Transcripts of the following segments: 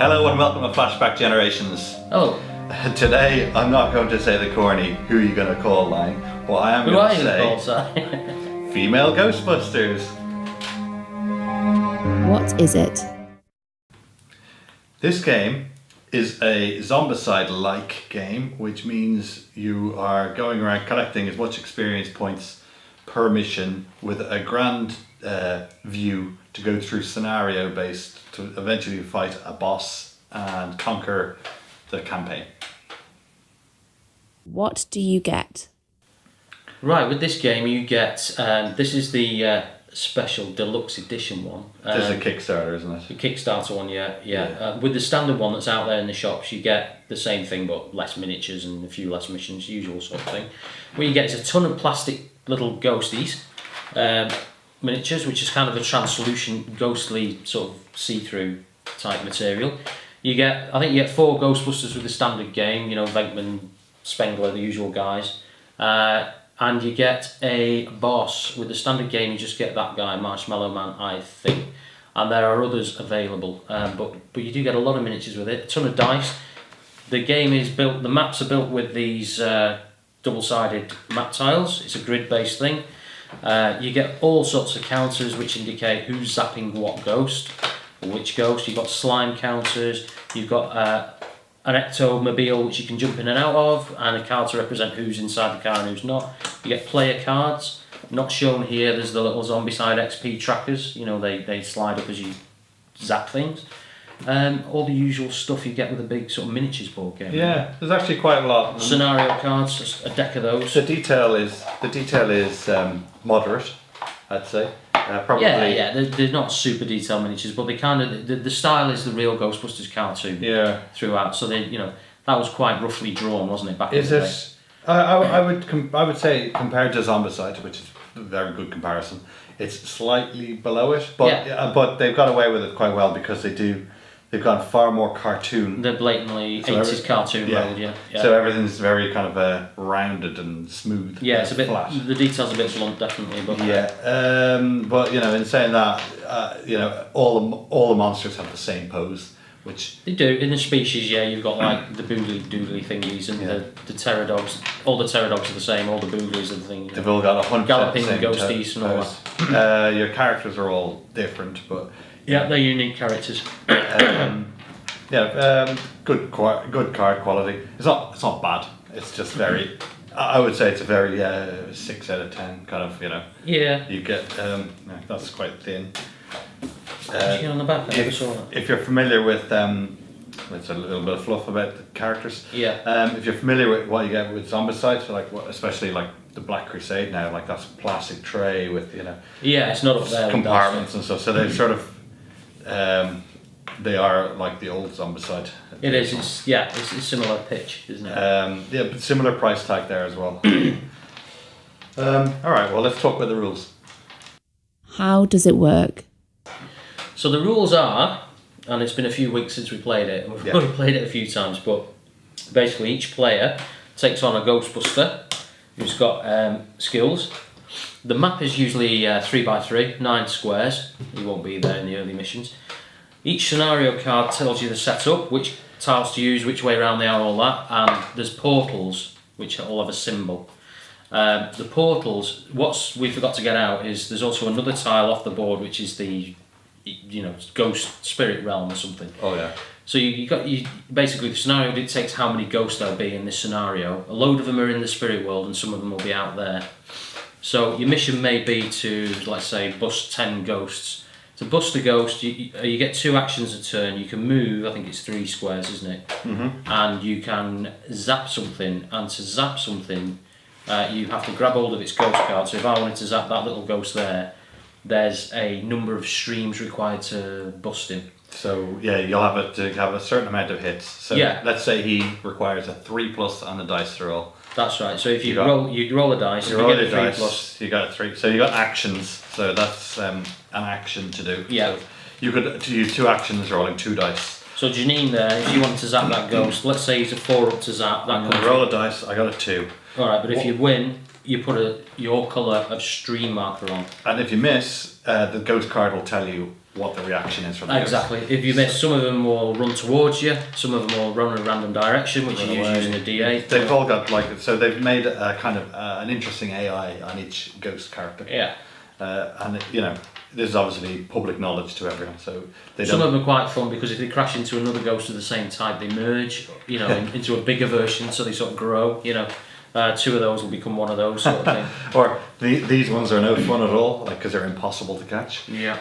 Hello and welcome to Flashback Generations. Oh. Today I'm not going to say the corny "who are you going to call" line. What I am Who going are to you say, called, female Ghostbusters. What is it? This game is a zombicide-like game, which means you are going around collecting as much experience points per mission with a grand view to go through scenario-based to eventually fight a boss and conquer the campaign. What do you get? Right, with this game you get, this is the special deluxe edition one. This is a Kickstarter, isn't it? The Kickstarter one, yeah. With the standard one that's out there in the shops, you get the same thing but less miniatures and a few less missions, usual sort of thing. What you get is a ton of plastic little ghosties, miniatures, which is kind of a translucent, ghostly sort of see-through type material. I think you get 4 Ghostbusters with the standard game, you know, Venkman, Spengler, the usual guys. And you get a boss. With the standard game, you just get that guy, Marshmallow Man, I think. And there are others available, but you do get a lot of miniatures with it, a ton of dice. The game is built, the maps are built with these double-sided map tiles. It's a grid-based thing. You get all sorts of counters which indicate who's zapping what ghost, or which ghost. You've got slime counters, you've got an ectomobile which you can jump in and out of, and a card to represent who's inside the car and who's not. You get player cards, not shown here. There's the little Zombicide XP trackers, you know, they slide up as you zap things. All the usual stuff you get with a big sort of miniatures board game. Yeah, there's actually quite a lot. Scenario cards, a deck of those. The detail is moderate, I'd say. Probably. Yeah. They're not super detailed miniatures, but they kind of the style is the real Ghostbusters cartoon. Yeah. Throughout, so they, you know, that was quite roughly drawn, wasn't it? Back Is in the it? day. I would say compared to Zombicide, which is a very good comparison, it's slightly below it, but they've got away with it quite well because they've gone far more cartoon. The blatantly 80s cartoon mode, yeah. So everything's very kind of rounded and smooth. Yeah, it's a bit flat. The detail's a bit blunt, definitely. But but you know, in saying that, you know, all the monsters have the same pose, which they do in the species. Yeah, you've got like the boogly thingies and the pterodogs. All the pterodogs are the same. All the booglies are the thing. They've all got 100% galloping same ghosties and all that. Your characters are all different, but yeah, they're unique characters. Good card quality. It's not bad. It's just very. I would say it's a very 6 out of 10 kind of, you know. Yeah. You get that's quite thin. On the back, if you're familiar with it's a little bit of fluff about the characters. Yeah. If you're familiar with what you get with Zombicide, so like especially like the Black Crusade now, like that's a plastic tray with, you know. Yeah, it's not up there. Compartments and stuff. So they sort of they are like the old Zombicide. It is. It's a similar pitch, isn't it? But similar price tag there as well. All right. Well, let's talk about the rules. How does it work? So the rules are, and it's been a few weeks since we played it, and we've only played it a few times, but basically each player takes on a Ghostbuster who's got skills. The map is usually 3x3, 9 squares. You won't be there in the early missions. Each scenario card tells you the setup, which tiles to use, which way around they are, all that, and there's portals which all have a symbol. The portals, what we forgot to get out is there's also another tile off the board which is the, you know, ghost spirit realm or something. Oh yeah. So you basically the scenario dictates how many ghosts there'll be in this scenario. A load of them are in the spirit world and some of them will be out there. So your mission may be to, let's say, bust 10 ghosts. To bust a ghost, you get 2 actions a turn. You can move, I think it's 3 squares, isn't it? Mm-hmm. And you can zap something. And to zap something, you have to grab hold of its ghost card. So if I wanted to zap that little ghost there's a number of streams required to bust him. So yeah, you'll have to have a certain amount of hits. So let's say he requires a 3+ on the dice to roll. That's right. So if you roll a dice, you roll a 3+, you got a 3. So you got actions. So that's an action to do. Yeah. So you could use 2 actions rolling 2 dice. So Janine there, if you wanted to zap that ghost, let's say he's a 4 up to zap. I'm going to roll a dice. I got a 2. All right, but if you win, you put your colour of stream marker on. And if you miss, the ghost card will tell you what the reaction is from the Exactly. ghost. If you miss, some of them will run towards you, some of them will run in a random direction, which Run you use away. using a D8. They've all got so they've made a kind of an interesting AI on each ghost character. Yeah. And this is obviously public knowledge to everyone, so they Some don't. of them are quite fun because if they crash into another ghost of the same type, they merge, into a bigger version, so they sort of grow. Two of those will become one of those sort of thing. Or these ones are no fun at all, because they're impossible to catch. Yeah.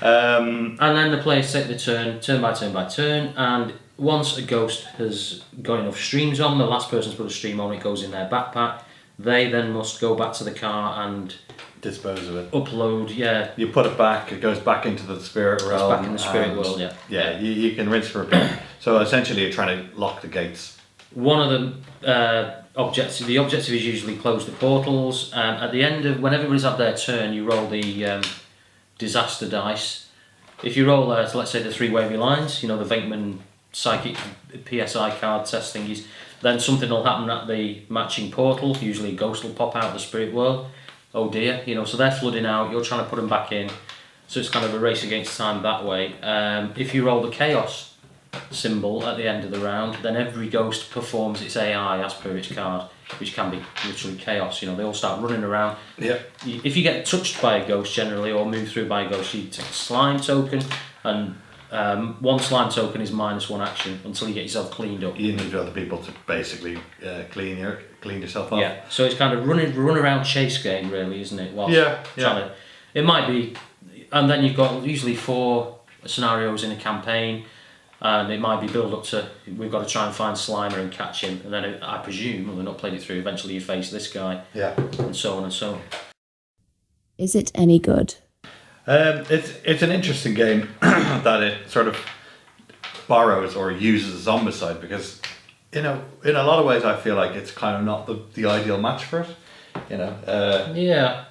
And then the players take the turn by turn by turn, and once a ghost has got enough streams on, the last person's put a stream on, it goes in their backpack. They then must go back to the car and Dispose of it. upload. Yeah. You put it back. It goes back into the spirit realm. It's back in the spirit and, world. Yeah. Yeah, you can rinse and repeat. So essentially, you're trying to lock the gates. One of the objective is usually close the portals. At the end of when everybody's had their turn, you roll the disaster dice. If you roll, let's say the 3 wavy lines, the Venkman psychic PSI card test thingies, then something will happen at the matching portal. Usually a ghost will pop out of the spirit world. Oh dear, so they're flooding out. You're trying to put them back in. So it's kind of a race against time that way. If you roll the chaos symbol at the end of the round, then every ghost performs its AI as per its card, which can be literally chaos. They all start running around. Yeah. If you get touched by a ghost generally, or moved through by a ghost, you take a slime token, and one slime token is -1 action until you get yourself cleaned up. You need other people to basically clean yourself up. Yeah, so it's kind of run around chase game, really, isn't it? Whilst Yeah, trying to, it might be, and then you've got usually 4 scenarios in a campaign, and it might be build up to we've got to try and find Slimer and catch him, and then I presume, well, we've not played it through, eventually you face this guy, Yeah. and so on and so on. Is it any good? It's an interesting game that it sort of borrows or uses Zombicide, because in a lot of ways I feel like it's kind of not the ideal match for it. Yeah.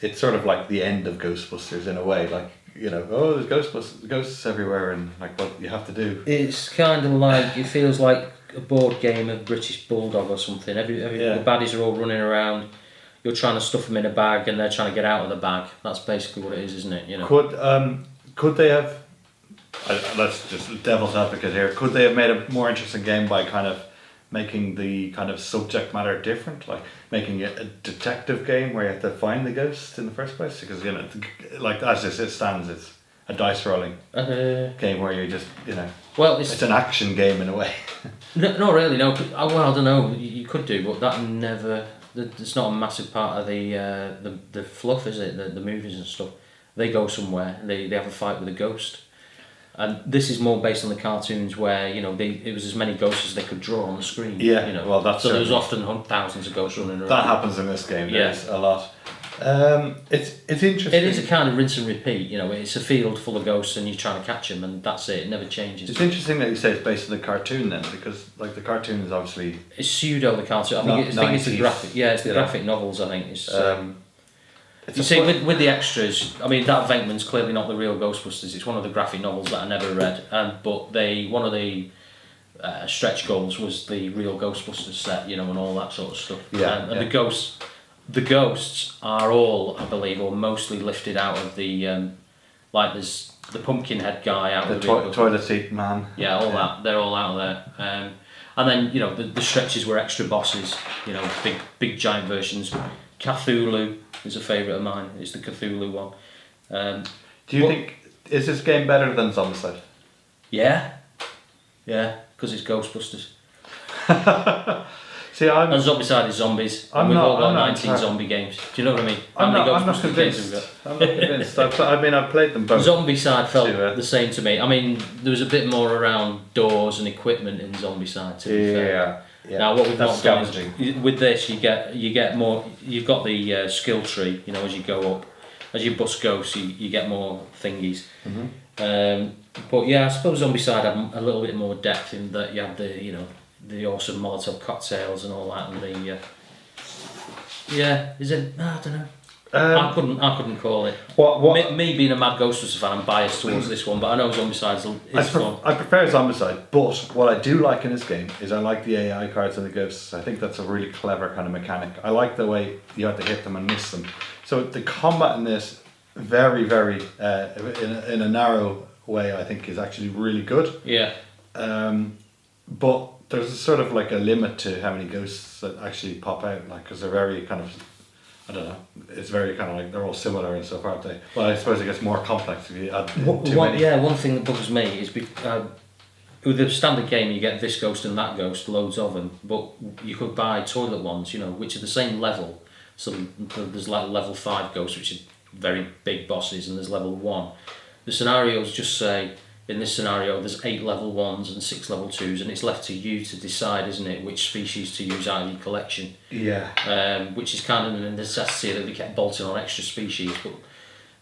It's sort of like the end of Ghostbusters in a way, like there's ghosts everywhere, and like what you have to do. It's kind of like, it feels like a board game of British Bulldog or something. The baddies are all running around. You're trying to stuff them in a bag, and they're trying to get out of the bag. That's basically what it is, isn't it? Could they have? Let's just devil's advocate here. Could they have made a more interesting game by kind of making the kind of subject matter different, like making it a detective game where you have to find the ghost in the first place? Because like as it stands, it's a dice rolling game where you just Well, it's an action game in a way. No, not really. No. I don't know. You could do, but that never. It's not a massive part of the fluff, is it? The movies and stuff. They go somewhere. They have a fight with a ghost, and this is more based on the cartoons where it was as many ghosts as they could draw on the screen. Yeah. Well, that's so there's often thousands of ghosts running around. That happens in this game. Yeah. There's a lot. It's interesting. It is a kind of rinse and repeat. It's a field full of ghosts, and you're trying to catch them, and that's it. It never changes. It's interesting that you say it's based on the cartoon then, because like the cartoon is obviously It's pseudo the cartoon. I think it's the graphic. Yeah, it's the graphic novels. I think it's. You see, with the extras, I mean, that Venkman's clearly not the real Ghostbusters. It's one of the graphic novels that I never read, but one of the stretch goals was the real Ghostbusters set, and all that sort of stuff. Yeah, and the ghosts are all, I believe, or mostly lifted out of the like there's the Pumpkinhead guy out of the toilet seat man. Yeah, all that. They're all out of there. And then the stretches were extra bosses. Big giant versions. Cthulhu is a favourite of mine. It's the Cthulhu one. Do you think is this game better than Zombicide? Yeah, because it's Ghostbusters. See, And Zombicide is zombies. And we've all got 19 zombie games. Do you know what I mean? I'm not convinced. I'm not convinced. I've played them both. Zombicide felt the same to me. I mean, there was a bit more around doors and equipment in Zombicide, to be fair. Yeah. Now what we've That's not done is, with this you get more. You've got the skill tree. As you go up, as you bust ghosts, you get more thingies. But yeah, I suppose Zombicide had a little bit more depth in that you had the awesome Molotov cocktails and all that, and is it? I don't know. I couldn't call it. What? Me being a mad Ghostbusters fan, I'm biased towards this one, but I know Zombicide is fun. I prefer Zombicide, but what I do like in this game is I like the AI cards and the ghosts. I think that's a really clever kind of mechanic. I like the way you have to hit them and miss them. So the combat in this very, very in a narrow way, I think is actually really good. Yeah. But there's sort of like a limit to how many ghosts that actually pop out, like, because they're very kind of, I don't know, it's very kind of like, they're all similar and stuff, aren't they? Well, I suppose it gets more complex if you add too many. Yeah, one thing that bugs me is with the standard game you get this ghost and that ghost, loads of them, but you could buy toilet ones, which are the same level. So there's like level 5 ghosts, which are very big bosses, and there's level 1. The scenarios just say, in this scenario, there's 8 level 1s and 6 level 2s, and it's left to you to decide, isn't it, which species to use out of your collection. Yeah. Which is kind of a necessity that they kept bolting on extra species, but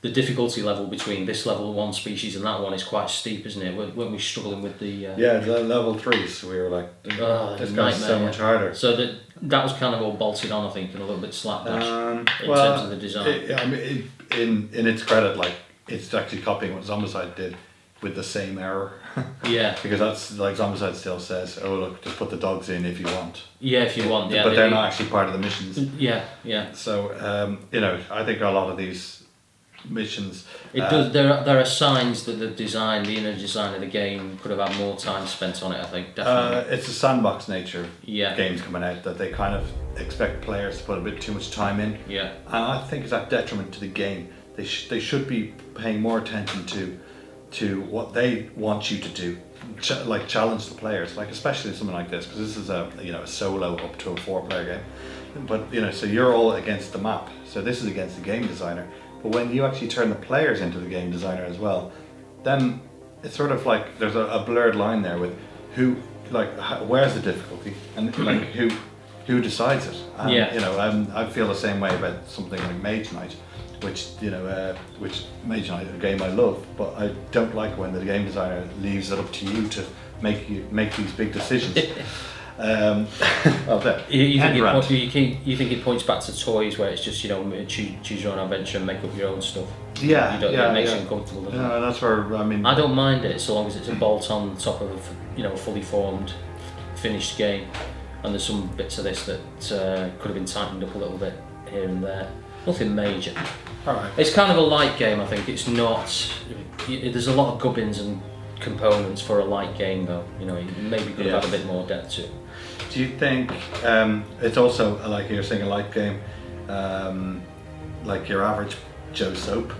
the difficulty level between this level 1 species and that one is quite steep, isn't it? Weren't we struggling with the... Yeah, the level 3s, we were like, this guy's so much harder. So that was kind of all bolted on, I think, and a little bit slapdash in terms of the design. I mean, in its credit, like, it's actually copying what Zombicide did with the same error. Yeah. Because that's, like, Zombicide still says, oh, look, just put the dogs in if you want. Yeah, if you want, yeah. But they're not actually part of the missions. Yeah, yeah. So, I think a lot of these missions... It does. There are signs that the inner design of the game could have had more time spent on it, I think, definitely. It's a sandbox nature of Yeah. games coming out that they kind of expect players to put a bit too much time in. Yeah. And I think it's at detriment to the game. They should be paying more attention to what they want you to do, like challenge the players, like especially something like this, because this is a solo up to a 4-player game. But so you're all against the map, so this is against the game designer. But when you actually turn the players into the game designer as well, then it's sort of like there's a blurred line there with where's the difficulty and like who decides it. And, Yeah. I feel the same way about something like Mage Knight, which Mage Knight is a game I love, but I don't like when the game designer leaves it up to you to make these big decisions. You think it points back to toys where it's just choose your own adventure and make up your own stuff. Yeah, it makes you uncomfortable. Doesn't it? That's where I don't mind it so long as it's a bolt on top of a fully formed, finished game, and there's some bits of this that could have been tightened up a little bit here and there. Nothing major. All right. It's kind of a light game. I think it's not. There's a lot of gubbins and components for a light game, though. It maybe could have had a bit more depth to it. Do you think it's also, like you're saying, a light game, like your average Joe Soap?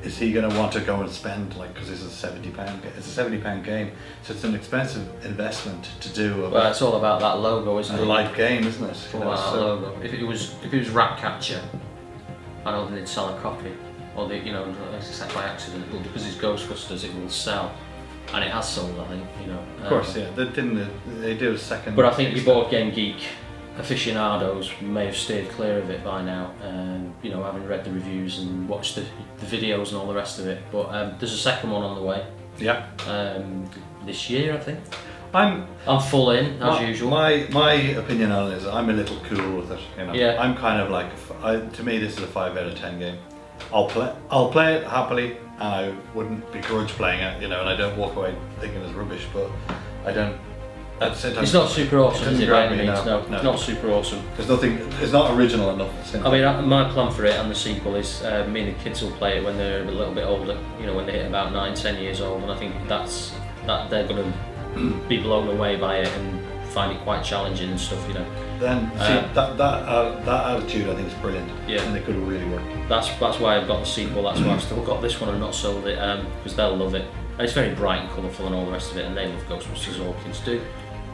Is he going to want to go and spend, because this is a £70? It's a £70 game, so it's an expensive investment to do. Well, it's all about that logo, isn't it? A light game, isn't it? It's all about that logo. If it was Ratcatcher, I don't think they'd sell a copy, or it's except by accident. But because it's Ghostbusters, it will sell. And it has sold, I think, Of course, yeah. They do a second. But I think your board game geek aficionados may have steered clear of it by now, having read the reviews and watched the videos and all the rest of it. But there's a second one on the way. Yeah. This year, I think. I'm full in, as usual. My opinion on it is I'm a little cool with it. Yeah. I'm kind of like, to me, this is a 5 out of 10 game. I'll play it happily, and I wouldn't begrudge playing it, and I don't walk away thinking it's rubbish, but I don't. At the same time, it's not super awesome, is it? By any means, no. No. It's not super awesome. There's nothing. It's not original enough. I mean, my plan for it and the sequel is me and the kids will play it when they're a little bit older. When they hit about 9-10 years old, and I think that they're going to be blown away by it and find it quite challenging and stuff. Then that attitude I think is brilliant. Yeah. And it could really work. That's why I've got the sequel. That's why I've still got this one and not sold it, because they'll love it. And it's very bright and colourful and all the rest of it, and they love Ghostbusters. All kids do.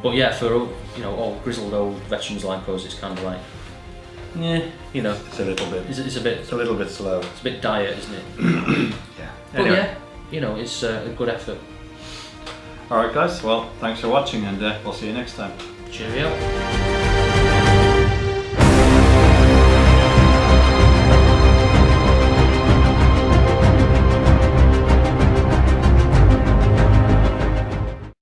But yeah, for all grizzled old veterans like us, it's kind of like, It's a little bit. It's a bit. It's a little bit slow. It's a bit diet, isn't it? Yeah. But anyway. yeah, it's a good effort. All right, guys. Well, thanks for watching, and we'll see you next time. Cheerio.